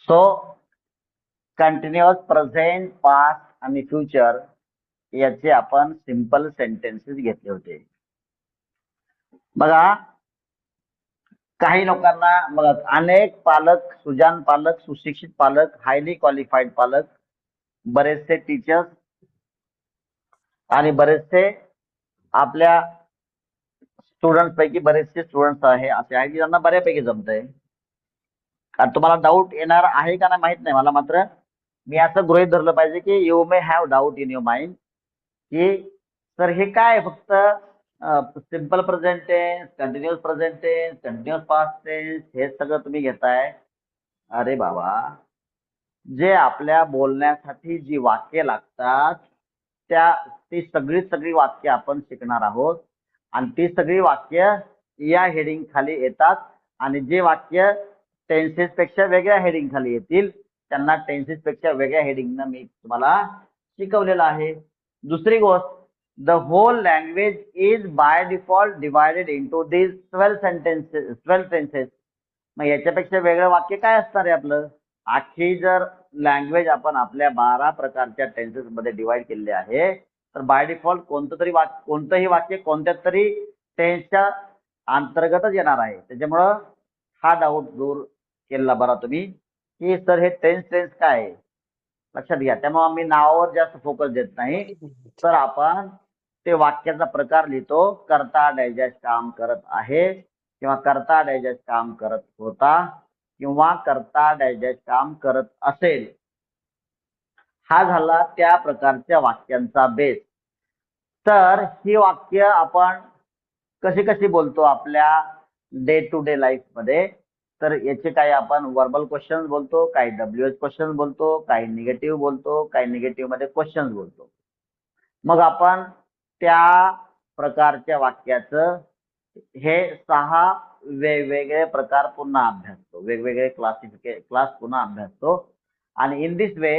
So continuous present past आणि future याचे आपण सिंपल सेंटेन्सेस घेतले होते. बघा, काही लोकांना बघा, अनेक पालक, सुजाण पालक, सुशिक्षित पालक, हायली क्वालिफाईड पालक, बरेचसे टीचर्स आणि बरेचसे आपल्या स्टुडंट पैकी बरेचसे स्टुडंट्स आहे असे आहे की ज्यांना बऱ्यापैकी जमतंय. कारण तुम्हाला डाऊट येणार आहे का नाही माहित नाही मला, मात्र मी असं गृहीत धरलं पाहिजे की you may have doubt in your mind की सर हे काय फक्त simple present tense, continuous present tense, continuous past tense हे सगळं तुम्ही घेताय. अरे बाबा, जे आपल्या बोलण्यासाठी जी वाक्य लागतात ती सगळी वाक्य आपण शिकणार आहोत आणि ती सगळी वाक्य या हेडिंग खाली येतात आणि जे वाक्य टेन्सेस पेक्षा वेगळ्या हेडिंग खाली येतील त्यांना टेन्सेस पेक्षा वेगळ्या हेडिंगनं मी तुम्हाला शिकवलेलं आहे. दुसरी गोष्ट, the whole language is by default divided into this 12 tenses. मग याच्यापेक्षा वेगळं वाक्य काय असणार आहे आपलं? आखी जर लँग्वेज आपण आपल्या 12 प्रकारच्या टेन्सेस मध्ये डिवाइड केलेले आहे तर बाय डिफॉल्ट कोणतंही वाक्य कोणत्या तरी टेन्सच्या अंतर्गतच येणार आहे. त्याच्यामुळं हा डाऊट दूर केला बरा तुम्ही की सर हे टेन्स काय आहे, लक्षात घ्या. त्यामुळे आम्ही नावावर जास्त फोकस देत नाही, तर आपण ते वाक्याचा प्रकार लिहितो. करता डायजेस्ट काम करत आहे किंवा करता डायजेस्ट काम करत होता किंवा करता डायजेस्ट काम करत असेल. हा झाला त्या प्रकारच्या वाक्यांचा बेस. तर ही वाक्य आपण कशी कशी बोलतो आपल्या डे टू डे लाईफ मध्ये, तर याचे काही आपण वर्बल क्वेश्चन बोलतो, काही WH क्वेश्चन बोलतो, काही निगेटिव्ह बोलतो, काही निगेटिव्ह मध्ये क्वेश्चन बोलतो. मग आपण त्या प्रकारच्या वाक्याचं हे 6 वेगवेगळे प्रकार पुन्हा अभ्यासतो, वेगवेगळे क्लास पुन्हा अभ्यासतो आणि in this way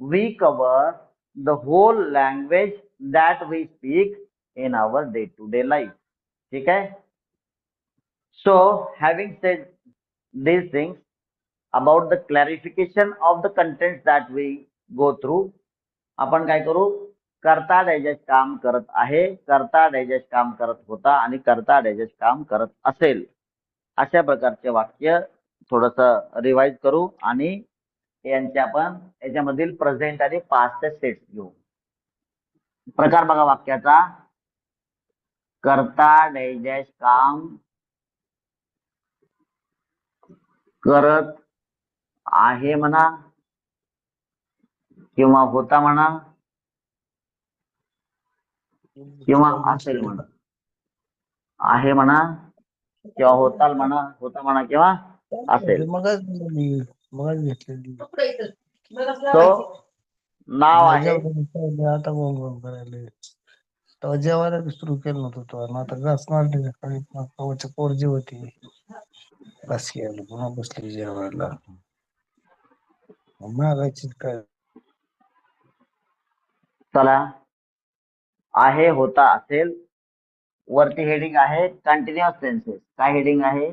we cover the whole language that we speak in our day to day life. ठीक आहे. So, having said these things about the clarification of the contents that we go through, आपण काय करू? करता digest काम करत आहे, करता डायजेस्ट काम करत होता आणि करता डायजेस्ट काम करत असेल, अशा प्रकारचे वाक्य थोडस रिवाइज करू आणि यांचे आपण याच्यामधील प्रेझेंट आणि पास्टचे सेट्स घेऊ. प्रकार बघा वाक्याचा. करता डायजेस्ट काम करत आहे म्हणा किंवा होता म्हणा किंवा असेल म्हणा. आहे म्हणा किंवा होताल म्हणा, होता म्हणा किंवा असेल. तो नाव आहे. आता तेव्हा जेवायला सुरू केलं नव्हतं तो आता घास मारली पोरजी होती घास घ्यायला पुन्हा बसली जेवायला मागायची काय. चला, आहे होता असेल वरती हेडिंग आहे कंटिन्युअस टेन्सेस. काय हेडिंग आहे?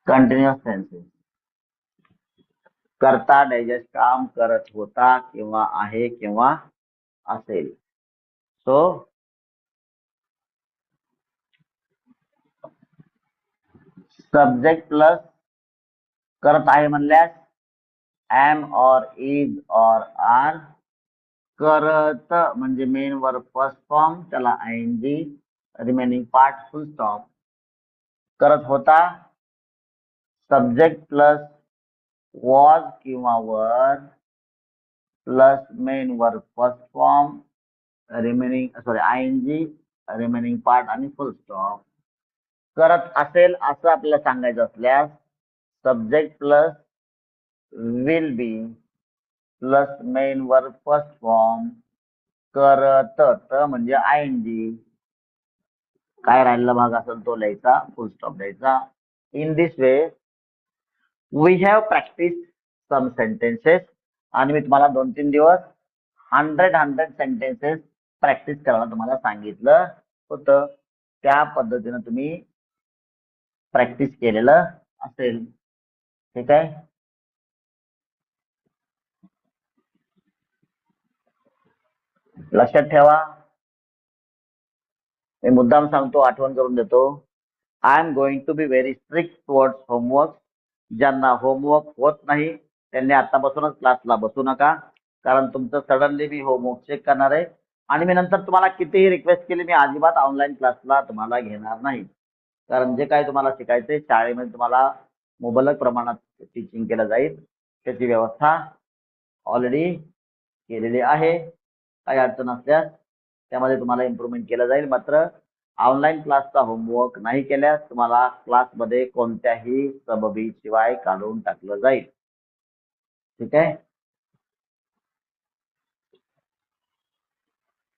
Continuous tenses. करता डायजेस्ट काम करत होता किंवा आहे किंवा असेल. सो सब्जेक्ट प्लस करत आहे म्हणल्यास एम और इज और आर. करत म्हणजे मेन वर्ब फर्स्ट फॉर्म, त्याला ING, रिमेनिंग पार्ट फुल स्टॉप. करत होता सब्जेक्ट प्लस वॉज किंवा वर plus main verb first form, ING, remaining part आणि फुल स्टॉप. करत असेल असं आपल्याला सांगायचं असल्यास subject plus will be plus main verb first form, करत म्हणजे ING, काय राहिलेला भाग असेल तो लिहायचा, फुल स्टॉप द्यायचा. In this way we have practice some sentences आणि मी तुम्हाला 2-3 दिवस 100 सेंटेन्सेस प्रॅक्टिस करायला तुम्हाला सांगितलं होतं. त्या पद्धतीने तुम्ही प्रॅक्टिस केलेलं असेल. ठीक आहे. लक्षात ठेवा, मी मुद्दाम सांगतो, आठवण करून देतो. I am going to be very strict towards homework. ज्यांना होमवर्क होत नाही त्यांनी आतापासूनच क्लासला बसू नका, कारण तुमचं सडनली मी होमवर्क चेक करणार आहे आणि मी नंतर तुम्हाला कितीही रिक्वेस्ट केली, मी अजिबात ऑनलाईन क्लासला तुम्हाला घेणार नाही. कारण जे काही तुम्हाला शिकायचंय शाळेमध्ये तुम्हाला मुबलक प्रमाणात टीचिंग केलं जाईल. त्याची व्यवस्था ऑलरेडी केलेली आहे. काही अडचण असल्यास त्यामध्ये तुम्हाला इम्प्रूव्हमेंट केलं जाईल. मात्र ऑनलाईन क्लासचा होमवर्क नाही केल्यास तुम्हाला क्लासमध्ये कोणत्याही सबबीशिवाय काढून टाकलं जाईल. ठीक आहे.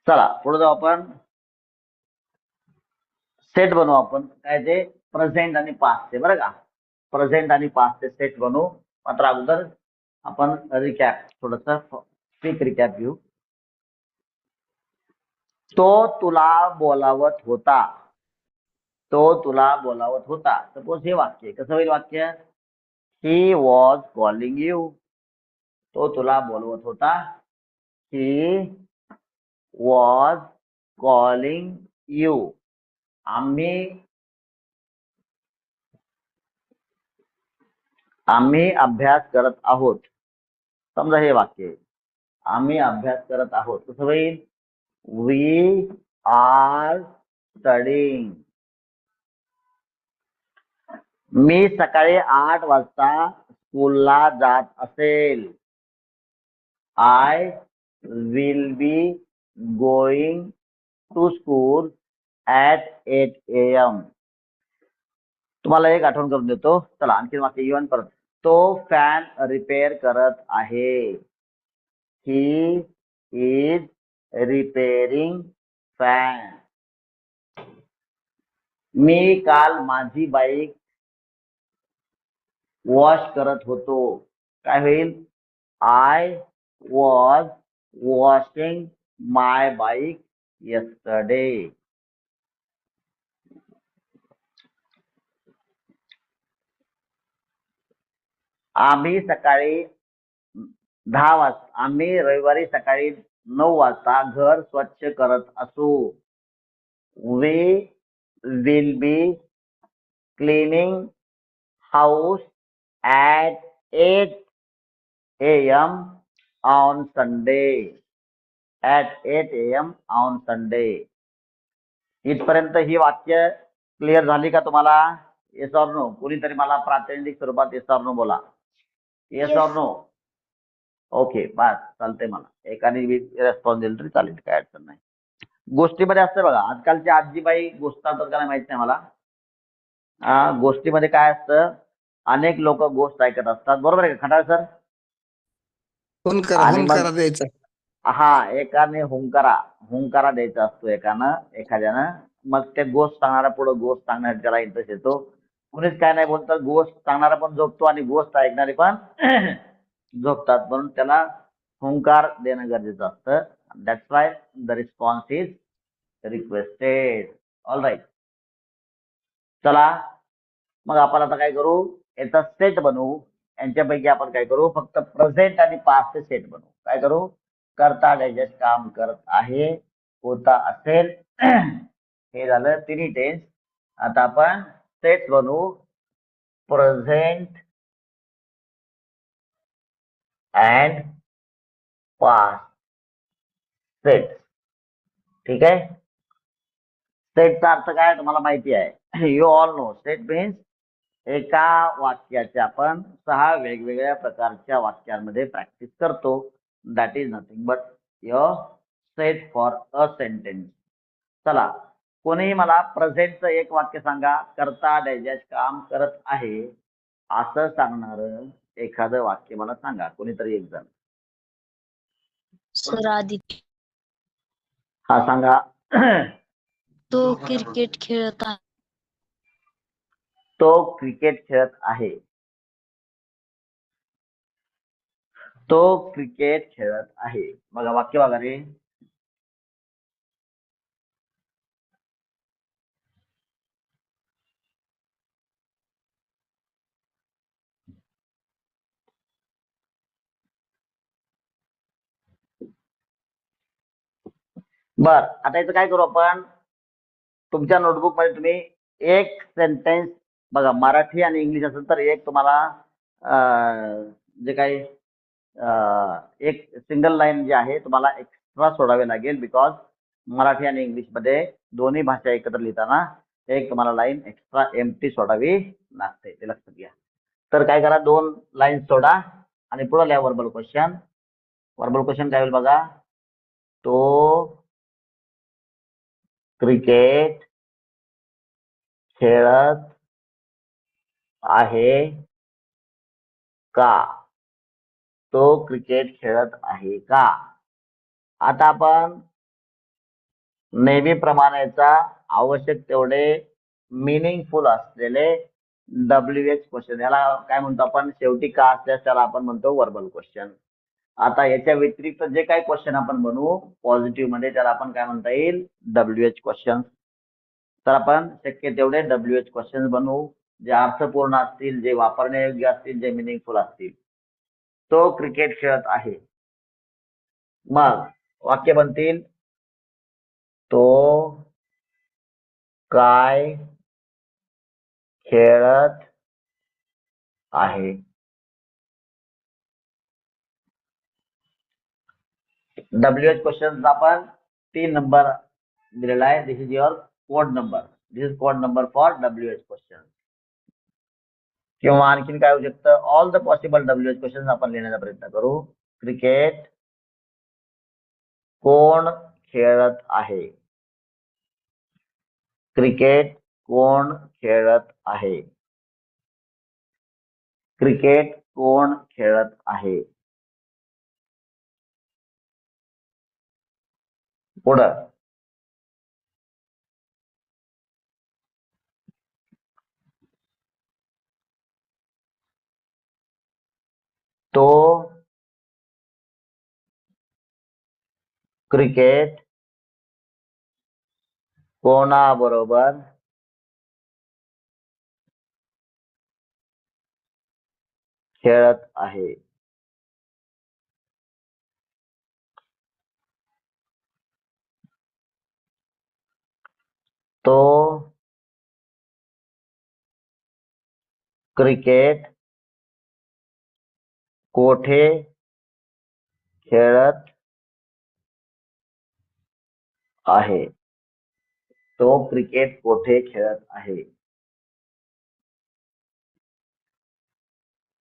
चला पुढे जाऊ आपण. सेट बनवू आपण. काय ते प्रेझेंट आणि पास्ट बरं का. प्रेझेंट आणि पास्टचे सेट बनवू. मात्र अगोदर आपण रिकॅप, थोडस क्विक रिकॅप घेऊ. तो तुला बोलावत होता. तो तुला बोलावत होता. सपोज हे वाक्य कसं होईल वाक्य? He was calling you. तो तुला बोलवत होता. He was calling you. आम्ही अभ्यास करत आहोत. समजा हे वाक्य, आम्ही अभ्यास करत आहोत, कसं होईल? We R studying. मी सकाळी 8 वाजता स्कूलला जात असेल. I will be going to school at 8 AM. तुम्हाला एक आठवण करून देतो. चला आणखी वाक्य घेऊन परत. तो फॅन रिपेअर करत आहे. He is repairing fan. मी काल माझी बाईक वॉश करत होतो. काय होईल? I was washing my bike yesterday. आम्ही सकाळी 10 वाजता, आम्ही रविवारी सकाळी 9 वाजता घर स्वच्छ करत असू. We will be cleaning house at 8 AM on Sunday. At 8 AM on Sunday. इथपर्यंत ही वाक्य क्लिअर झाली का तुम्हाला? Yes or no? कोणीतरी मला प्रातिनिधिक स्वरूपात येस ऑर नो बोला. Yes or no? ओके, बस चालतंय. मला एकाने रेस्पॉन्स दिला तरी चालेल, काय अडचण नाही. गोष्टीमध्ये असतं बघा, आजकालची आजीबाई गोष्टात का माहित नाही मला. गोष्टीमध्ये काय असतं, अनेक लोक गोष्ट ऐकत असतात, बरोबर आहे का खंडाळ सर? आणि मग हुंकारा द्यायचा. एकाने हुंकारा द्यायचा असतो एखाद्यानं. मग ते गोष्ट सांगणारा पुढे गोष्ट सांगण्यात त्याला इंटरेस्ट येतो. कुणीच काय नाही बोलतं, गोष्ट सांगणारा पण झोपतो आणि गोष्ट ऐकणारे पण झोपतात. म्हणून त्याला हुंकार देणं गरजेचं असतं. That's why the response is requested. All right. चला मग आपण आता काय करू, याचा सेट बनवू. यांच्यापैकी आपण काय करू, फक्त प्रेझेंट आणि पास्टचे सेट बनवू. काय करू? करता डायजेस्ट काम करत आहे, होता असेल, हे झालं तिन्ही टेन्स. आता आपण सेट बनवू. Present and past set. ठीक आहे. सेटचा अर्थ काय तुम्हाला माहिती आहे. You all know set means एका वाक्याचे आपण 6 वेगवेगळ्या प्रकारच्या वाक्यांमध्ये प्रॅक्टिस करतो. That is nothing but your set for a sentence. चला कोणीही मला प्रेझेंटचं एक वाक्य सांगा. करता डायजेस्ट काम करत आहे असं सांगणार एखादं वाक्य मला सांगा, कोणीतरी एक जण. सर आदित्य. हा सांगा. तो क्रिकेट खेळत आहे. तो क्रिकेट खेळत आहे. तो क्रिकेट खेळत आहे. बघा वाक्य बघा रे. बर, आता इथं काय करू आपण, तुमच्या नोटबुक मध्ये तुम्ही एक सेंटेन्स बघा, मराठी आणि इंग्लिश असेल तर एक तुम्हाला जे काही एक सिंगल लाईन जे आहे तुम्हाला एक्स्ट्रा सोडावे लागेल, बिकॉज मराठी आणि इंग्लिश मध्ये दोन्ही भाषा एकत्र लिहिताना एक तुम्हाला लाईन एक्स्ट्रा एम्प्टी सोडावी लागते, ते लक्षात घ्या. तर काय करा, 2 लाईन सोडा आणि पुढे लिहा वर्बल क्वेश्चन. वर्बल क्वेश्चन काय होईल बघा, तो क्रिकेट खेळत आहे का? तो क्रिकेट खेळत आहे का? आता आपण नेहमीप्रमाणेचा आवश्यक तेवढे मिनिंगफुल असलेले WH क्वेश्चन, याला काय म्हणतो आपण, शेवटी का असल्यास त्याला आपण म्हणतो वर्बल क्वेश्चन. आता याच्या व्यतिरिक्त जे काही क्वेश्चन आपण बनवू पॉझिटिव्ह मध्ये त्याला आपण काय म्हणता येईल, WH क्वेश्चन. तर आपण शक्य तेवढे WH क्वेश्चन बनवू, जे अर्थपूर्ण असतील, जे वापरण्यायोग्य असतील, जे मिनिंगफुल असतील. तो क्रिकेट खेळत आहे, मग वाक्य बनतील, तो काय खेळत आहे. WH क्वेश्चन आपण 3 नंबर दिलेला आहे. This is your code number. This is code number for WH question. किंवा आणखीन काय होऊ शकतं, all the possible WH question आपण लिहिण्याचा प्रयत्न करू. क्रिकेट कोण खेळत आहे? क्रिकेट कोण खेळत आहे? क्रिकेट कोण खेळत आहे? पुढं, तो क्रिकेट कोणाबरोबर खेळत आहे? तो क्रिकेट कोठे खेळत आहे? तो क्रिकेट कोठे खेळत आहे?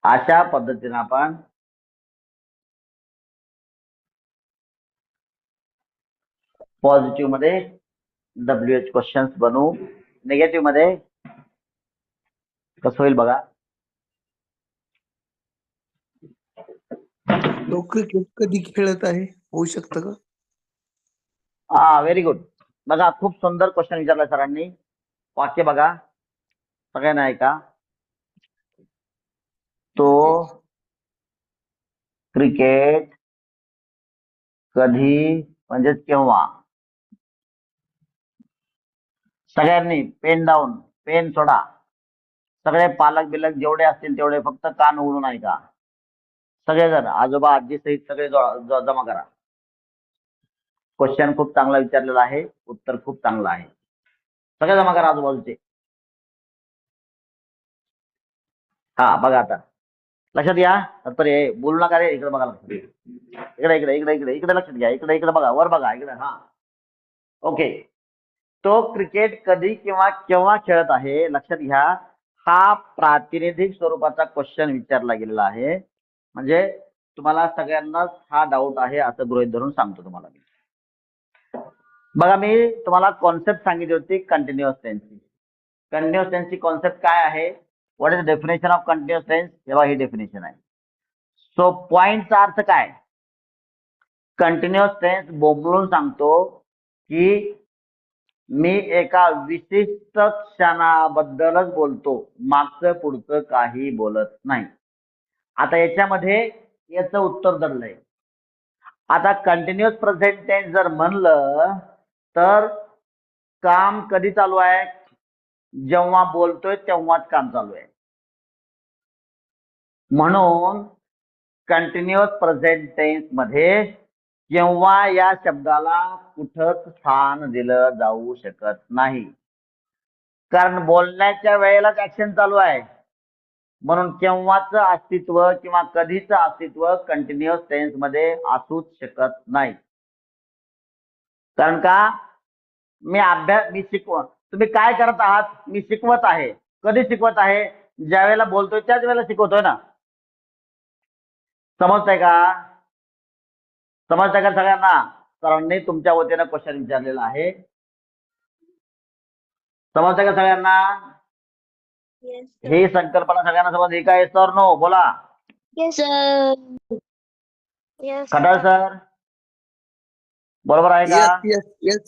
अशा पद्धतीने आपण पॉझिटिव्ह मध्ये WH क्वेश्चन्स बनवू. निगेटिव्ह मध्ये कसं होईल बघा, तो क्रिकेट कधी खेळत आहे होऊ शकतं का? Very good. बघा, खूप सुंदर क्वेश्चन विचारला सरांनी. वाक्य बघा, सगळ्यांना ऐका. तो क्रिकेट कधी म्हणजेच केव्हा, सगळ्यांनी पेन डाऊन, पेन सोडा. सगळे पालक बिलक जेवढे असतील तेवढे फक्त कान उघडून ऐका. सगळेजण आजोबा आजी सहित सगळे जमा करा. क्वेश्चन खूप चांगला विचारलेला आहे, उत्तर खूप चांगलं आहे. सगळे जमा करा आजूबाजूचे. हा बघा, आता लक्षात घ्या. तर हे बोलू नका रे, इकडे बघा. इकडे इकडे इकडे इकडे इकडे लक्षात घ्या. इकडे इकडे बघा, वर बघा, इकडे. हा, ओके. तो क्रिकेट कधी किंवा केव्हा खेळत आहे, लक्षात घ्या. हा प्रातिनिधिक स्वरूपाचा क्वेश्चन विचारला गेलेला आहे. म्हणजे तुम्हाला सगळ्यांनाच हा डाऊट आहे असं गृहीत धरून सांगतो तुम्हाला मी. बघा, मी तुम्हाला कॉन्सेप्ट सांगितली होती कंटिन्युअस टेन्सची. कंटिन्युअस टेन्सची कॉन्सेप्ट काय आहे, what is the definition of continuous tense, तेव्हा ही डेफिनेशन आहे. सो पॉइंटचा अर्थ काय, कंटिन्युअस टेन्स बोंबलून सांगतो की मी एका विशिष्ट क्षणाबद्दलच बोलतो, मागचं पुढचं काही बोलत नाही. आता याच्यामध्ये याचं उत्तर दडलंय. आता कंटिन्युअस प्रेझेंट टेन्स जर म्हणलं तर काम कधी चालू आहे, जेव्हा बोलतोय तेव्हाच काम चालू आहे. म्हणून कंटिन्युअस प्रेझेंट टेन्स मध्ये केव्हा या शब्दाला कुठंच स्थान दिलं जाऊ शकत नाही, कारण बोलण्याच्या वेळेलाच ऍक्शन चालू आहे. म्हणून केव्हाचं अस्तित्व किंवा कधीचं अस्तित्व कंटिन्युअस टेन्स मध्ये असूच शकत नाही. कारण का, मी तुम्ही काय करत आहात, मी शिकवत आहे. कधी शिकवत आहे, ज्या वेळेला बोलतोय त्याच वेळेला शिकवतोय ना. समजतंय का? समजतंय का सगळ्यांना? सरांनी तुमच्या वतीनं क्वेश्चन विचारलेला आहे. समजतंय का सगळ्यांना? ही संकल्पना सगळ्यांना समजली का? येस सर नो बोला. खटाळ सर बरोबर आहे का? Yes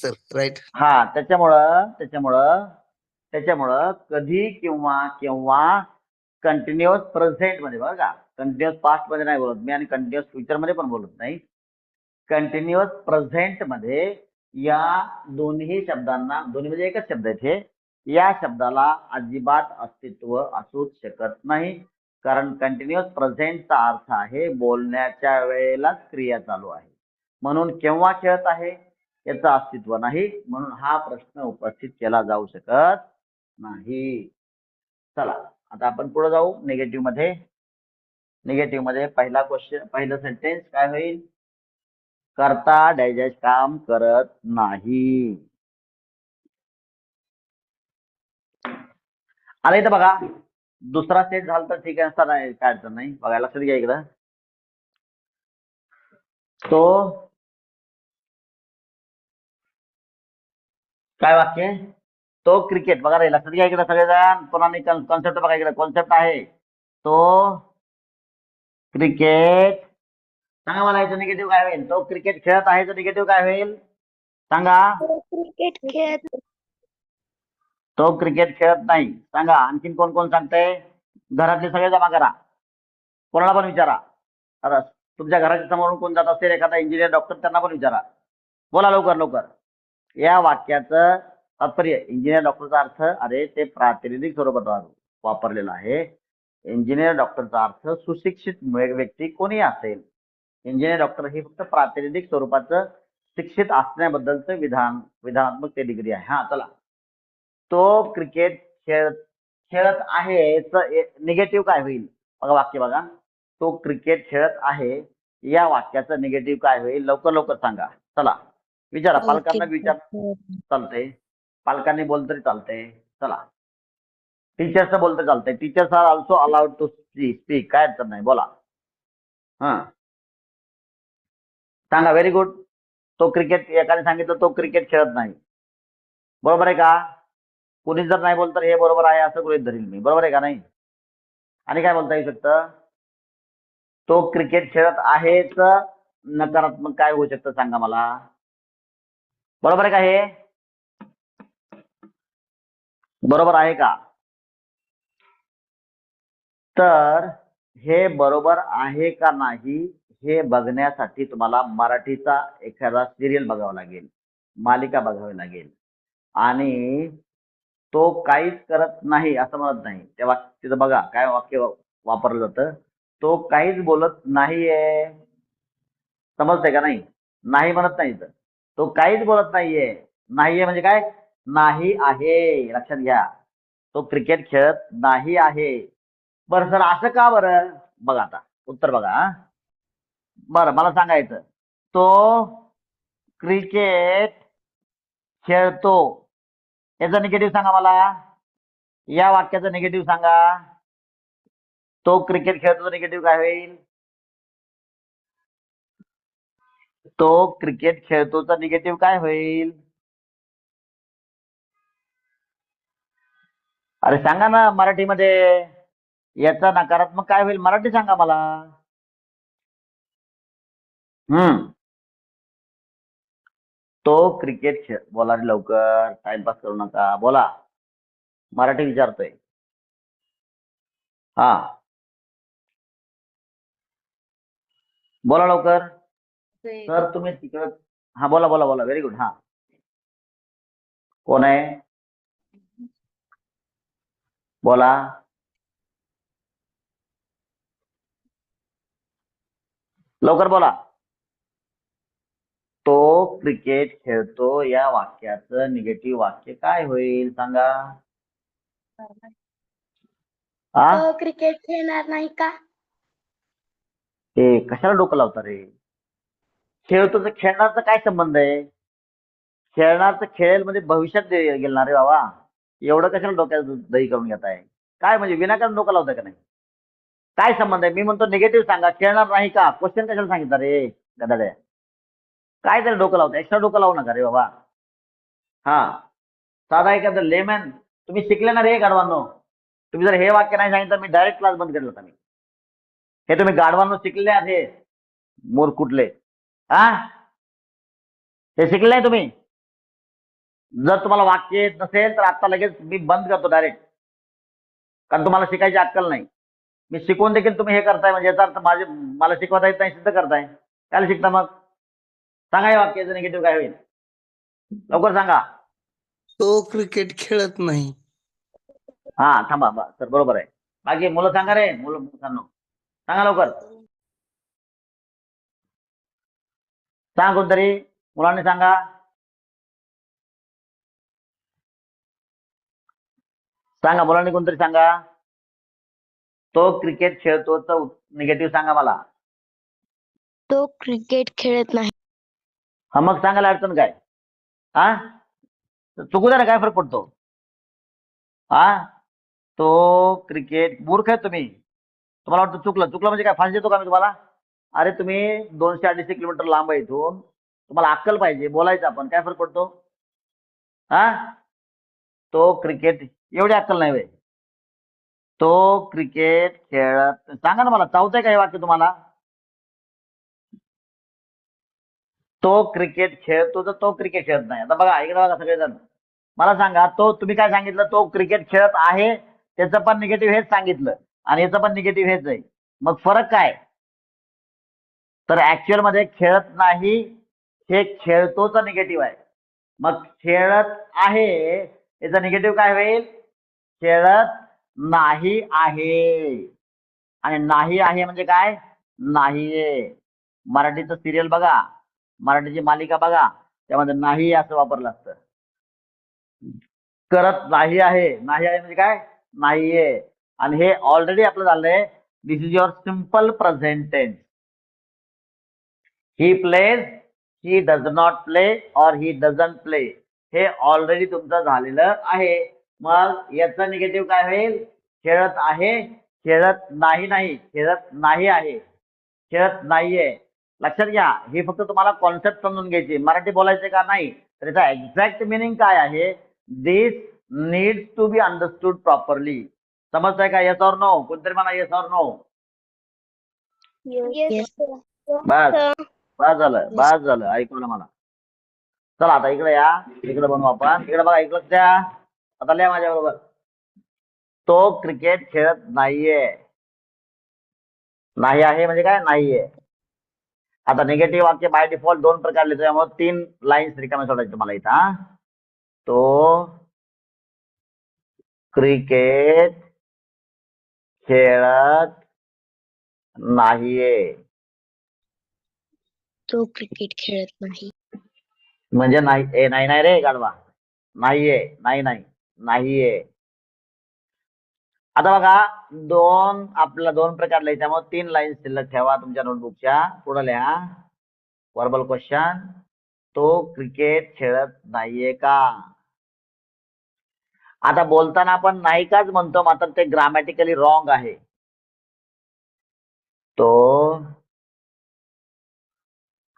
sir right. हा, त्याच्यामुळं कधी किंवा केव्हा कंटिन्युअस प्रेझेंट मध्ये, बरं का, कंटिन्युअस पास्ट मध्ये नाही बोलत मी आणि कंटिन्युअस फ्युचर मध्ये पण बोलत नाही. कंटिन्युअस प्रेझेंट मध्ये या दोन्ही शब्दांना, दोन्ही म्हणजे एकच शब्द आहे हे, या शब्दाला अजिबात अस्तित्व असूच शकत नाही. कारण कंटिन्युअस प्रेझेंटचा अर्थ आहे बोलण्याच्या वेळेलाच क्रिया चालू आहे. म्हणून केव्हा खेळत आहे याचं अस्तित्व नाही, म्हणून हा प्रश्न उपस्थित केला जाऊ शकत नाही. चला आता आपण पुढे जाऊ निगेटिव्ह मध्ये. निगेटिव्ह मध्ये पहिलं सेंटेन्स काय होईल? करता डायजेस्ट काम करत नाही. आता इथं बघा, दुसरा स्टेज झाला तर ठीक आहे, असता नाही काय अडचण नाही. बघा लक्षात घ्या इकडं. तो काय वाक्य? तो क्रिकेट, बघा रे लक्षात घ्या इकडे सगळेजण. पुन्हा कॉन्सेप्ट बघा इकडे, कॉन्सेप्ट आहे तो क्रिकेट. सांगा मला याचं निगेटिव्ह काय होईल? तो क्रिकेट खेळत आहे तर निगेटिव्ह काय होईल सांगा? क्रिकेट खेळत तो क्रिकेट खेळत नाही. सांगा आणखीन कोण कोण सांगतंय? घरातले सगळे जमा करा, कोणाला पण विचारा. आता तुमच्या घराच्या समोरून कोण जात असेल, एखादा इंजिनियर डॉक्टर, त्यांना पण विचारा. बोला लवकर लवकर. या वाक्याचं तात्पर्य, इंजिनियर डॉक्टरचा अर्थ, अरे ते प्रातिनिधिक स्वरूपात वापरलेला आहे. इंजिनियर डॉक्टरचा अर्थ सुशिक्षित व्यक्ती कोणी असेल. इंजिनियर डॉक्टर हे फक्त प्रातिनिधिक स्वरूपाचं शिक्षित असण्याबद्दलचं विधानात्मक ते डिग्री आहे. हा चला, तो क्रिकेट खेळत आहे निगेटिव्ह काय होईल? बघा वाक्य बघा, तो क्रिकेट खेळत आहे या वाक्याचं निगेटिव्ह काय होईल? लवकर लवकर सांगा. चला विचारा, पालकांना विचार चालतंय, पालकांनी बोललं तरी चालतंय. चला, टीचर्सचं बोलतं चालतंय. Teachers are also allowed to speak, काय अडचण नाही, बोला. हा सांगा. Very good. तो क्रिकेट, एकाने सांगितलं तो क्रिकेट खेळत नाही, बरोबर आहे का? कुणी जर नाही बोलत तर हे बरोबर आहे असं गृहीत धरील मी, बरोबर आहे का नाही? आणि काय बोलता येऊ शकतं? तो क्रिकेट खेळत आहेच नकारात्मक काय होऊ शकतं सांगा मला, बरोबर आहे का? हे बरोबर आहे का? तर हे बरोबर आहे का नाही हे बघण्यासाठी तुम्हाला मराठीचा एखादा सिरियल बघावा लागेल, मालिका बघावी लागेल. आणि तो काहीच करत नाही असं म्हणत नाही, तेव्हा तिथं बघा काय वाक्य वापरलं जातं. तो काहीच बोलत नाहीये, समजतंय का नाही? नाही म्हणत नाही तर, तो काहीच बोलत नाहीये. नाहीये म्हणजे काय? नाही आहे, लक्षात घ्या. तो क्रिकेट खेळत नाही आहे. बरं सर असं का बरं? बघा आता उत्तर बघा. बरं मला सांगायचं, तो क्रिकेट खेळतो याचा निगेटिव्ह सांगा मला. या वाक्याचं निगेटिव्ह सांगा. तो क्रिकेट खेळतो निगेटिव्ह काय होईल? तो क्रिकेट खेळतोचा निगेटिव्ह काय होईल? अरे सांगा ना मराठीमध्ये. याचा नकारात्मक काय होईल? मराठी सांगा मला. तो क्रिकेट खेळ, बोला रे लवकर, टाइमपास करू नका, बोला. मराठी विचारतोय. हा बोला लवकर सर. तुम्ही तिकडं, हा बोला बोला बोला. Very good. हा कोण आहे? बोला. लवकर बोला. क्रिकेट खेळतो या वाक्याचं निगेटिव्ह वाक्य काय होईल सांगा? हा तो क्रिकेट खेळणार नाही का? ते कशाला डोकं लावता रे? खेळतो तर खेळण्याचा काय संबंध आहे? खेळणार तर खेळेल म्हणजे भविष्यात गेलणार रे बाबा. एवढं कशाला डोक्यात दही करून घेताय? काय म्हणजे विनाकारण डोकं लावताय का नाही? काय संबंध आहे? मी म्हणतो निगेटिव्ह सांगा, खेळणार नाही का? क्वेश्चन कशाला सांगितलं रे गदाड्या? काय तरी डोकं लावता, एक्स्ट्रा डोकं लावू नका रे बाबा. हा साधा एखादं लेमन तुम्ही शिकले ना रे गाडवांनो. तुम्ही जर हे वाक्य नाही सांगितलं मी डायरेक्ट क्लास बंद केला होता मी. हे तुम्ही गाडवांनो शिकले आहेत हे मोर कुठले? हा हे शिकले नाही तुम्ही? जर तुम्हाला वाक्य येत नसेल तर आता लगेच मी बंद करतो डायरेक्ट. कारण तुम्हाला शिकायची अक्कल नाही. मी शिकवून देखील तुम्ही हे करताय म्हणजे याचा अर्थ मला शिकवता येत नाही सिद्ध करताय. काय शिकता मग? सांगा हे वाक्याचं निगेटिव्ह काय होईल? लवकर सांगा. तो क्रिकेट खेळत नाही. हा थांबा तर बरोबर आहे. बाकी मुलं सांगा रे मुलांनो सांगा लवकर. सांगा कोणतरी मुलांनी सांगा. सांगा मुलांनी कोणतरी सांगा. तो क्रिकेट खेळतो तर निगेटिव्ह सांगा मला. तो क्रिकेट खेळत नाही. हा मग सांगायला अडचण काय? हा चुकू द्या ना, काय फरक पडतो? हा तो क्रिकेट मूर्ख आहे तुम्ही. तुम्हाला वाटतं चुकलं म्हणजे काय फाशी देतो का मी तुम्हाला? अरे तुम्ही 200-250 किलोमीटर लांब आहे इथून. तुम्हाला अक्कल पाहिजे बोलायचं आपण. काय फरक पडतो? हा तो क्रिकेट एवढी अक्कल नाही वे. तो क्रिकेट खेळत सांगा ना मला. चावतंय का हे वाक्य तुम्हाला? तो क्रिकेट खेळतो तर तो क्रिकेट खेळत नाही. आता बघा इकडे बघा सगळेजण मला सांगा. तो तुम्ही काय सांगितलं? तो क्रिकेट खेळत आहे. त्याचं पण निगेटिव्ह हेच सांगितलं आणि याचं पण निगेटिव्ह हेच आहे. मग फरक काय? तर ऍक्च्युअल मध्ये खेळत नाही हे खेळतोच निगेटिव्ह आहे. मग खेळत आहे याचा निगेटिव्ह काय होईल? खेळत नाही आहे. आणि नाही आहे म्हणजे काय? नाहीये. मराठीचं सिरियल बघा, मराठीची मालिका बघा, त्यामध्ये नाही असं वापरलं असतं. करत नाही आहे. नाही आहे म्हणजे काय? नाहीये. आणि हे ऑलरेडी आपलं झालंय. This is your simple present tense. He plays, he does not play or he doesn't play. हे ऑलरेडी तुमचं झालेलं आहे. मग याचं निगेटिव्ह काय होईल? खेळत आहे, खेळत नाही, खेळत नाही आहे, खेळत नाहीये. लक्षात घ्या. ही फक्त तुम्हाला कॉन्सेप्ट समजून घ्यायची. मराठी बोलायचे का नाही तर याचा एक्झॅक्ट मिनिंग काय आहे? This needs to be understood properly. समजताय का? Yes or no? कोणतरी म्हणा येस ऑर नो. Yes. बस झालं ऐकलं मला. चला आता इकडे या. इकडे बनवू आपण. इकडे बघा इकडे द्या. आता लिहा माझ्या बरोबर. तो क्रिकेट खेळत नाहीये. नाही आहे म्हणजे काय? नाहीये. आता निगेटिव्ह वाक्य बाय डिफॉल्ट 2 प्रकार लिहितो. त्यामुळे 3 लाईन्स रिकाम्या सोडायच्या मला इथं. हा तो क्रिकेट खेळत नाहीये. तो क्रिकेट खेळत नाही. म्हणजे नाही नाही रे गाढवा. नाहीये नाहीये. आता बघा आपल्याला 2 प्रकार लिहायचे. त्यामुळे 3 लाईन शिल्लक ठेवा तुमच्या नोटबुकच्या. पुढे लिहा. Verbal question. तो क्रिकेट खेळत नाहीये का? आता बोलताना आपण नाही काच म्हणतो, मात्र ते ग्रामॅटिकली रॉंग आहे. तो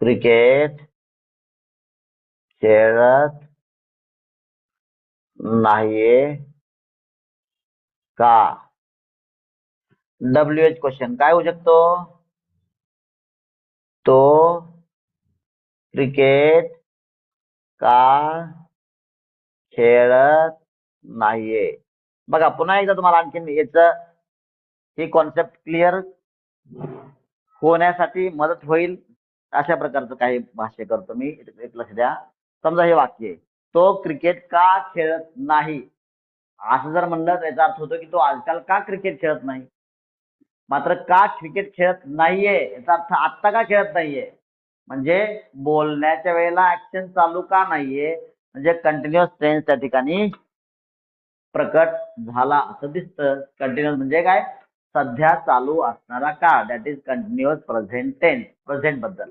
क्रिकेट खेळत नाहीये का? WH क्वेश्चन काय होऊ शकतो? तो क्रिकेट का खेळत नाहीये. बघा पुन्हा एकदा तुम्हाला आणखीन ही कॉन्सेप्ट क्लिअर होण्यासाठी मदत होईल अशा प्रकारचं काही भाष्य करतो मी. एक लक्ष द्या. समजा हे वाक्य आहे. तो क्रिकेट का खेळत नाही असं जर म्हणलं तर याचा अर्थ होतो की तो आजकाल का क्रिकेट खेळत नाही. मात्र का क्रिकेट खेळत नाहीये याचा अर्थ आत्ता का खेळत नाहीये. म्हणजे बोलण्याच्या वेळेला ऍक्शन चालू का नाहीये, म्हणजे कंटिन्युअस टेन्स त्या ठिकाणी प्रकट झाला असं दिसतं. कंटिन्युअस म्हणजे काय, सध्या चालू असणारा काळ, that is continuous present tense. Present बद्दल.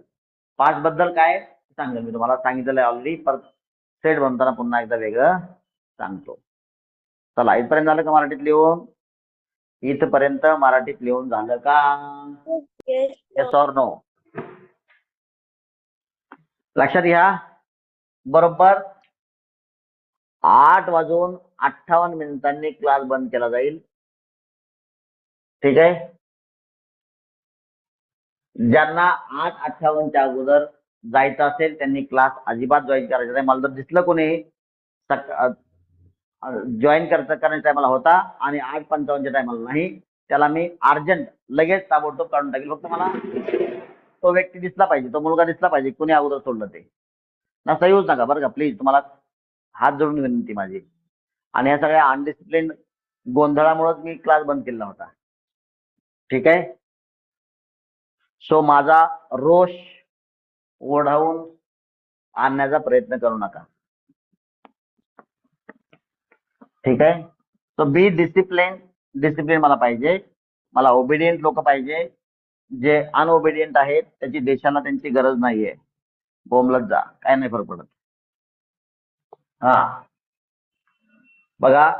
पास्ट बद्दल काय सांगेल मी तुम्हाला, सांगितलेलं आहे ऑलरेडी, पर सेट बनताना पुन्हा एकदा वेगळं सांगतो. चला, इथपर्यंत झालं का मराठीत लिहून? इथपर्यंत मराठीत लिहून झालं का? Yes or no? लक्षात घ्या, बरोबर 8:58 क्लास बंद केला जाईल. ठीक आहे. ज्यांना 8:58च्या अगोदर जायचं असेल त्यांनी क्लास अजिबात जॉईन करायचा नाही. मला जर दिसलं कोणी जॉईन करण्याच्या टायमाला होता आणि 8:55च्या टायमाला नाही, त्याला मी अर्जंट लगेच ताबडतोब काढून टाकेल. फक्त मला तो व्यक्ती दिसला पाहिजे, तो मुलगा दिसला पाहिजे, कोणी अगोदर सोडलं ते. नसता येऊच नका बरं का, प्लीज. तुम्हाला हात जोडून विनंती माझी. आणि या सगळ्या अनडिसिप्लिन गोंधळामुळेच मी क्लास बंद केला होता. ठीक आहे. सो माझा रोष ओढावून आणण्याचा प्रयत्न करू नका. ठीक आहे. So be discipline. डिसिप्लिन मला पाहिजे. मला ओबिडियंट लोक पाहिजे. जे अनओबिडियंट आहेत त्याची देशाला त्यांची गरज नाहीये. बोंबलत जा, काय नाही फरक पडत. हा बघा,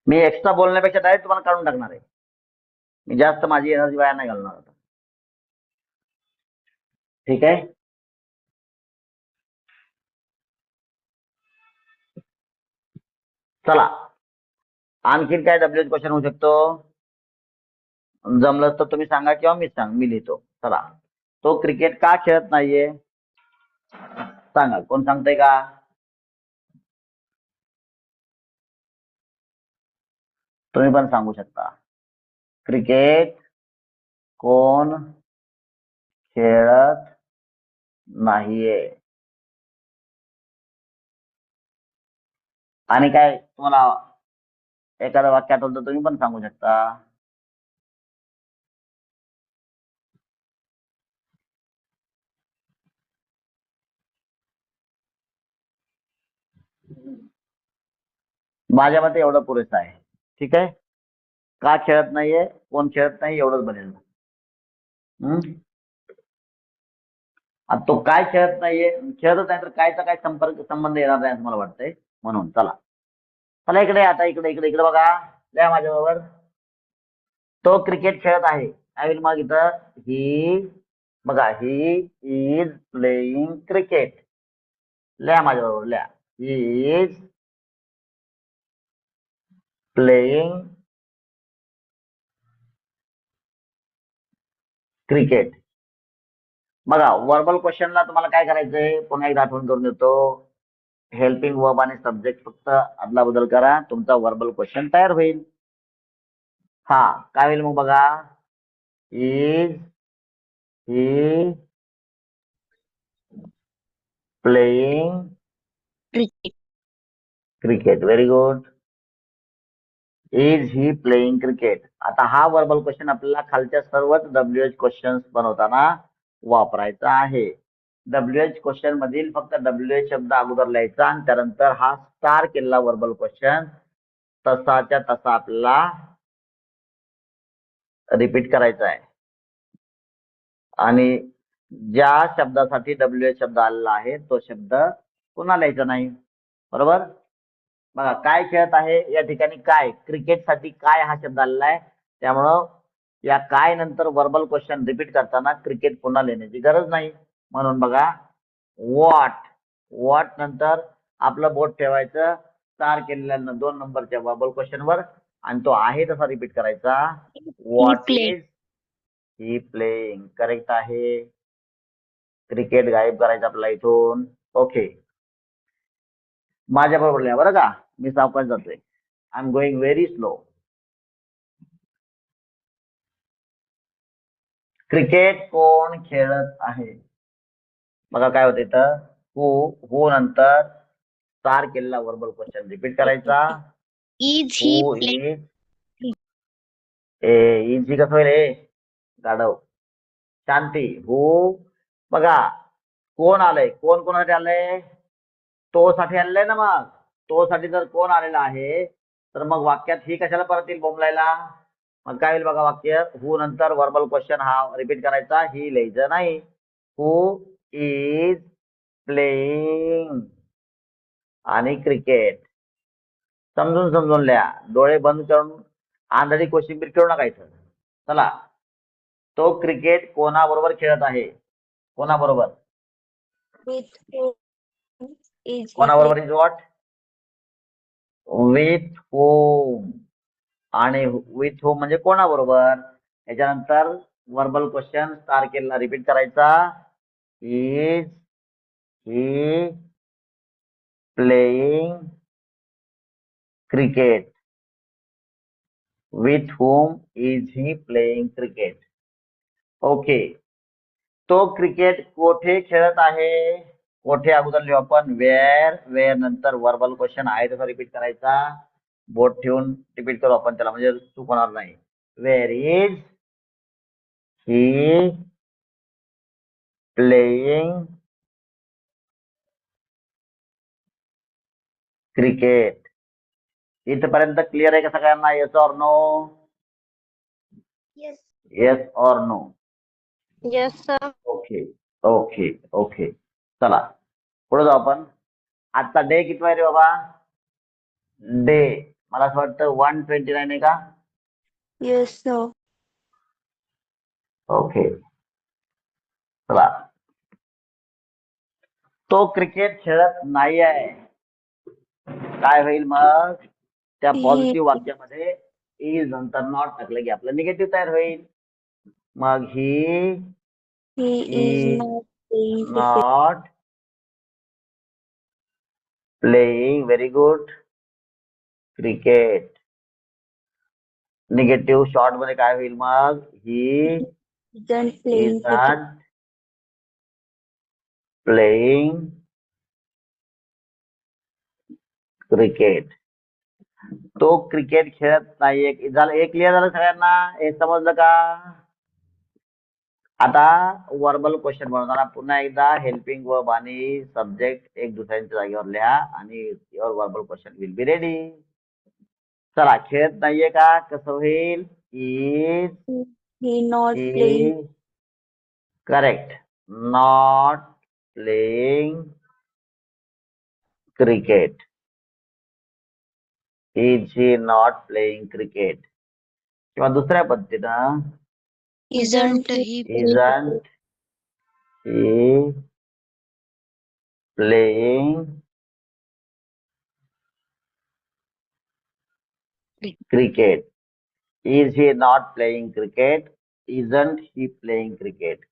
मी एक्स्ट्रा बोलण्यापेक्षा डायरेक्ट तुम्हाला काढून टाकणार आहे. मी जास्त माझी एनर्जी वाया नाही घालणार आता. ठीक आहे. चला, आणखीन काय डब्ल्यूएच क्वेश्चन होऊ शकतो? जमलं तर तुम्ही सांगा किंवा मी लिहितो. चला, तो क्रिकेट का खेळत नाहीये सांगा. कोण सांगतंय का? तुम्ही पण सांगू शकता. क्रिकेट कोण खेळत नाहीये? आणि काय तुम्हाला एखादं वाक्य आठवलं तर तुम्ही पण सांगू शकता. माझ्या मते एवढं पुरेसं आहे. ठीक आहे. का खेळत नाहीये, कोण खेळत नाही, एवढंच बनेल. आता तो काय खेळत नाहीये, खेळतच नाही तर कायचा काय संबंध येणार नाही असं मला वाटतंय. म्हणून चला इकडे, आता इकडे इकडे इकडे बघा, लिहा माझ्याबरोबर. तो क्रिकेट खेळत आहे. काय होईल मग इथं? ही बघा, ही इज प्लेइंग क्रिकेट. लिहा माझ्याबरोबर, लिहा. He is playing cricket. बघा, वर्बल क्वेश्चनला तुम्हाला काय करायचंय, पुन्हा एकदा आठवण करून देतो. हेल्पिंग वर्ब आणि सब्जेक्ट फक्त अदला बदल करा, तुमचा वर्बल क्वेश्चन तयार होईल. हा काय होईल मग बघा, is he playing cricket. Cricket. Very good. Is he playing cricket. आता हा वर्बल क्वेश्चन आपल्याला खालच्या सर्वच डब्ल्यूएच क्वेश्चन्स बनवताना वापरायचा आहे. डब्ल्यूएच क्वेश्चन मधील फक्त डब्ल्यूएच शब्द अगोदर लिहायचा आणि त्यानंतर हा स्टार केलेला वर्बल क्वेश्चन तसाच्या तसा आपल्याला रिपीट करायचा आहे. आणि ज्या शब्दासाठी डब्ल्यूएच शब्द आलेला आहे तो शब्द पुन्हा लिहायचा नाही. बरोबर. बघा, काय खेळत आहे या ठिकाणी काय, क्रिकेटसाठी काय हा शब्द आलेला आहे. त्यामुळं या काय नंतर वर्बल क्वेश्चन रिपीट करताना क्रिकेट पुन्हा लिहिण्याची गरज नाही. म्हणून बघा, व्हॉट नंतर आपलं बोट ठेवायचं स्टार केलेल्या 2 नंबरच्या वर्बल क्वेश्चन वर आणि तो आहे तसा रिपीट करायचा. What is he playing. Correct आहे. क्रिकेट गायब करायचं आपल्याला इथून. ओके, माझ्या बरोबर लिहा बरं का, मी सावकाश जातोय. I am going very slow. Cricket कोण खेळत आहे? बघा काय होतं इथं, हु नंतर स्टार केलेला वर्बल क्वेश्चन रिपीट करायचा. Is who he is easy कसं होईल गाढव. शांती. हू. बघा कोण आलंय, कोण कोणासाठी आलंय, तो साठी आलेलं आहे ना. मग तो साठी जर कोण आलेला आहे तर मग वाक्यात ही कशाला परत येईल बोंबलायला. मग काय होईल बघा वाक्य. हू नंतर वर्बल क्वेश्चन हा रिपीट करायचा, ही लिहायचं नाही. हू इज प्लेइंग आणि क्रिकेट. समजून समजून लिहा, डोळे बंद करून आंधळी कोशिंबीर खेळू नका इथं. चला, तो क्रिकेट कोणाबरोबर खेळत आहे, कोणाबरोबर, With whom is he कोणाबरोबर इज वॉट, विथ होम. आणि विथ होम म्हणजे कोणाबरोबर. याच्यानंतर वर्बल क्वेश्चन स्टार केलेला रिपीट करायचा. Is he playing cricket. With whom is he playing cricket. Okay. तो क्रिकेट कोठे खेळत आहे. कोठे अगोदर लिहू आपण. वेअर. वेअर नंतर वर्बल क्वेश्चन आहे तसा रिपीट करायचा. बोट ठेवून रिपीट करू आपण त्याला, म्हणजे चूक होणार नाही. Where is he playing cricket. इथपर्यंत क्लिअर आहे का सगळ्यांना. Yes or no. Yes. Yes or no. Yes, sir. Okay okay okay. चला पुढे जाऊ आपण. आजचा डे किती आहे रे बाबा. डे मला असं वाटतं 129 आहे का. Yes, sir. ओके. चला, तो क्रिकेट खेळत नाही आहे. काय होईल मग. त्या पॉझिटिव्ह वाक्यामध्ये इज नंतर नॉट टाकलं की आपलं निगेटिव्ह तयार होईल. मग ही He is is not playing cricket. Not playing. Very good. Cricket. Negative short मध्ये काय होईल मग. ही Isn't playing is cricket. Not playing cricket. तो क्रिकेट खेळत नाही. झालं. एक क्लिअर झालं सगळ्यांना. हे समजलं का. आता वर्बल क्वेश्चन बनवताना पुन्हा एकदा हेल्पिंग वर्ब आणि सब्जेक्ट एक दुसऱ्यांच्या जागेवर लिहा आणि your verbal question will be ready. चला, खेळत नाहीये का कसं होईल. Is He not playing. Correct. Not playing cricket. Is he not playing cricket. किंवा दुसऱ्या पद्धतीनं Isn't he isn't he playing cricket. Is he not playing cricket? Isn't he playing cricket?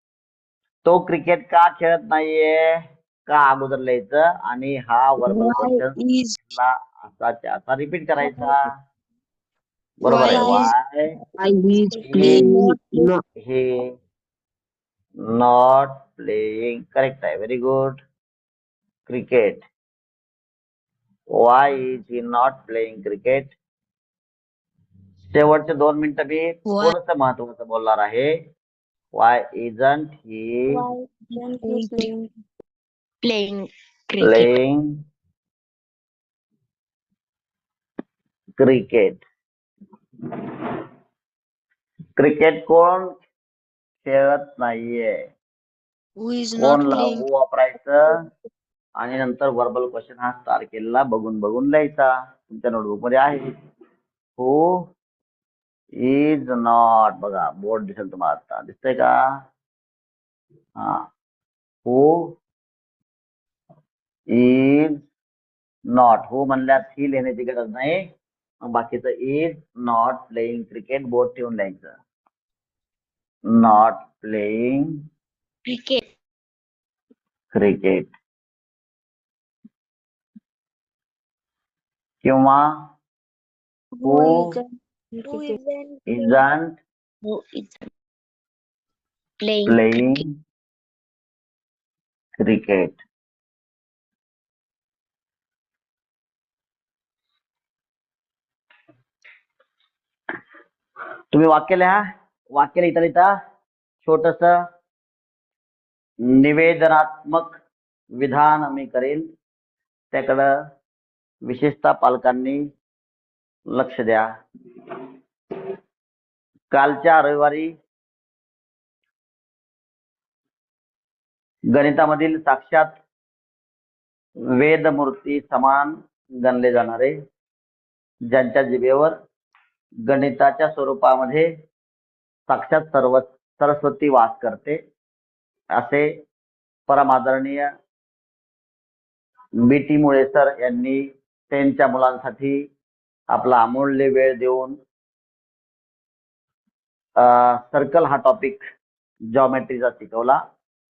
तो क्रिकेट का खेळत नाहीये. का अगोदर लिहायचं आणि हा वर्बल क्वेश्चन is असा रिपीट करायचा. बरोबर आहे. why why is playing he not playing. Correct आहे. Very good. Cricket. Why is he not playing cricket. शेवटचे 2 मिनिटं मी थोडस महत्वाचं बोलणार आहे. Why isn't he why isn't he playing cricket. Playing cricket. Cricket कोण खेळत नाहीये. Who is not कोणला playing. हू वापरायचं आणि नंतर वर्बल क्वेश्चन हा स्टार केलेला बघून बघून लिहायचा. तुमच्या नोटबुक मध्ये आहे. Who is not. बघा बोर्ड दिसेल तुम्हाला. आता दिसतंय का. हा. Who is not. हू म्हणल्यास ही लिहिण्याची गरज नाही. मग बाकीचं is not playing cricket board ठेवून लिहायचं. Not playing Cricket. क्रिकेट. किंवा Who Who Who isn't isn't isn't who isn't playing cricket. playing cricket. तुम्ही वाक्य लिहा. वाक्य लिहिता लिहिता छोटस निवेदनात्मक विधान मी करेल, त्याकडं विशेषतः पालकांनी लक्ष द्या. कालच्या रविवारी गणितामधील साक्षात वेदमूर्ती समान गणले जाणारे, ज्यांच्या जिभेवर गणिताच्या स्वरूपामध्ये साक्षात सरस्वती वास करते, असे परमादरणीय BT मुळे सर यांनी त्यांच्या मुलांसाठी आपला अमूल्य वेळ देऊन सर्कल हा टॉपिक जॉमेट्रीचा शिकवला.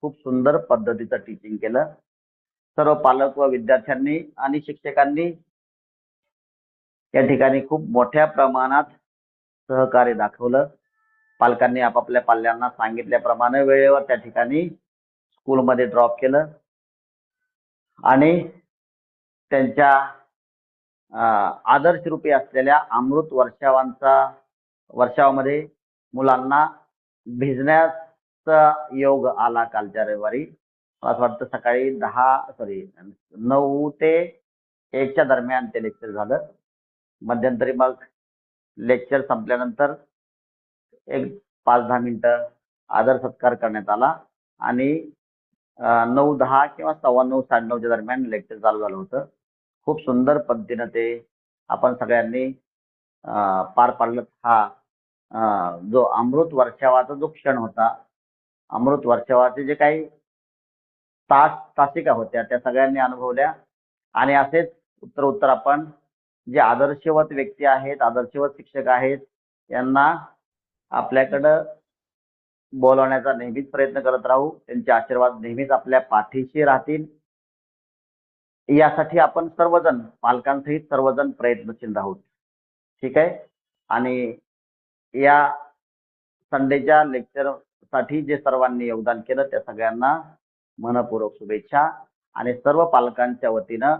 खूप सुंदर पद्धतीचं टीचिंग केलं. सर्व पालक व विद्यार्थ्यांनी आणि शिक्षकांनी या ठिकाणी खूप मोठ्या प्रमाणात सहकार्य दाखवलं. पालकांनी आपापल्या पाल्यांना सांगितल्याप्रमाणे वेळेवर त्या ठिकाणी स्कूलमध्ये ड्रॉप केलं आणि त्यांच्या आदर्श रूपी असलेल्या अमृत वर्षावामध्ये मुलांना भिजण्याचा योग आला. कालच्या रविवारी असं वाटतं सकाळी 9 ते 1च्या दरम्यान ते लेक्चर झालं. मध्यंतरी मग लेक्चर संपल्यानंतर एक 5-10 मिनिटं आदर सत्कार करण्यात आला आणि 9:10 किंवा 9:15 9:30च्या दरम्यान लेक्चर चालू झालं होतं. खूप सुंदर पद्धतीनं ते आपण सगळ्यांनी पार पाडलं. हा जो अमृत वर्षावाचा जो क्षण होता, अमृत वर्षावाचे जे काही तासिका होत्या त्या सगळ्यांनी अनुभवल्या. आणि असेच उत्तर आपण जे आदर्शवत व्यक्ती आहेत, आदर्शवत शिक्षक आहेत, यांना आपल्याकडं बोलवण्याचा नेहमीच प्रयत्न करत राहू. त्यांचे आशीर्वाद नेहमीच आपल्या पाठीशी राहतील, यासाठी आपण सर्वजण पालकांसहित सर्वजण प्रयत्नशील राहू. ठीक आहे. आणि या संडेच्या लेक्चर साठी जे सर्वांनी योगदान केलं त्या सगळ्यांना मनपूर्वक शुभेच्छा. आणि सर्व पालकांच्या वतीनं,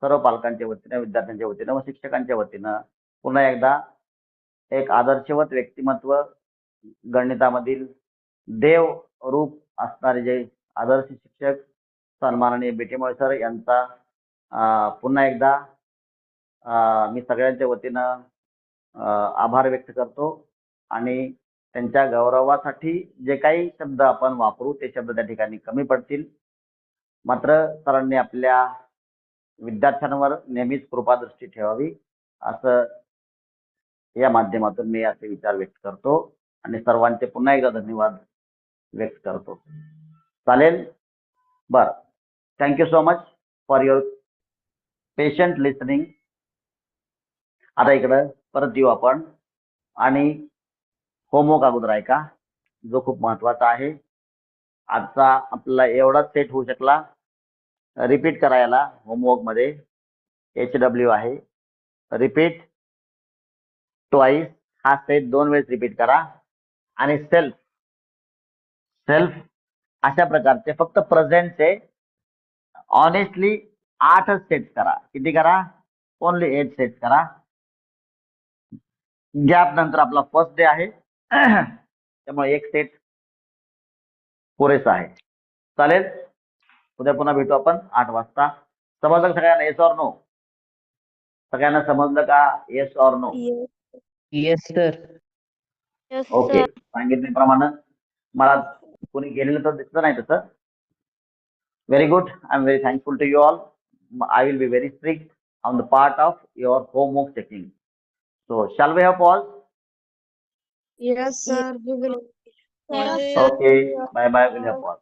विद्यार्थ्यांच्या वतीनं व शिक्षकांच्या वतीनं पुन्हा एकदा एक आदर्शवत व्यक्तिमत्व, गणितामधील देव रूप असणारे जे आदर्श शिक्षक सन्माननीय BT मुळे सर यांचा पुन्हा एकदा मी सगळ्यांच्या वतीनं आभार व्यक्त करतो. आणि त्यांच्या गौरवासाठी जे काही शब्द आपण वापरू ते शब्द त्या ठिकाणी कमी पडतील. मात्र सरांनी आपल्या विद्यार्थ्यांवर नेहमीच कृपादृष्टी ठेवावी, असं या माध्यमातून मी असे विचार व्यक्त करतो आणि सर्वांचे पुन्हा एकदा धन्यवाद व्यक्त करतो. चालेल. बरं, thank you so much for your patient listening. आता इकडं परत येऊ आपण आणि होमवर्क अगोदर ऐका, जो खूप महत्वाचा आहे. आजचा आपला एवढाच सेट होऊ शकला. रिपीट करायला होमवर्क मध्ये HW आहे. रिपीट ट्वाइस हा सेट 2 वेळेस रिपीट करा. आणि सेल्फ अशा प्रकारचे फक्त प्रेझेंटचे ऑनेस्टली 8 सेट करा. किती करा? ओनली 8 सेट करा. गॅप नंतर आपला फर्स्ट डे आहे त्यामुळे 1 सेट पुरेसा आहे. चालेल. उद्या पुन्हा भेटू आपण 8 वाजता. समजलं सगळ्यांना? Yes or no? सगळ्यांना समजलं का? Yes or no? Yes sir. Okay. सांगितल्याप्रमाणे मला कोणी गेलेलं तर दिसलं नाही तसं. Very good. I am very thankful to you all. I will be very strict on the part of your homework checking. So, shall we have pause? Yes, sir. We will. Okay. Bye bye. We'll have pause.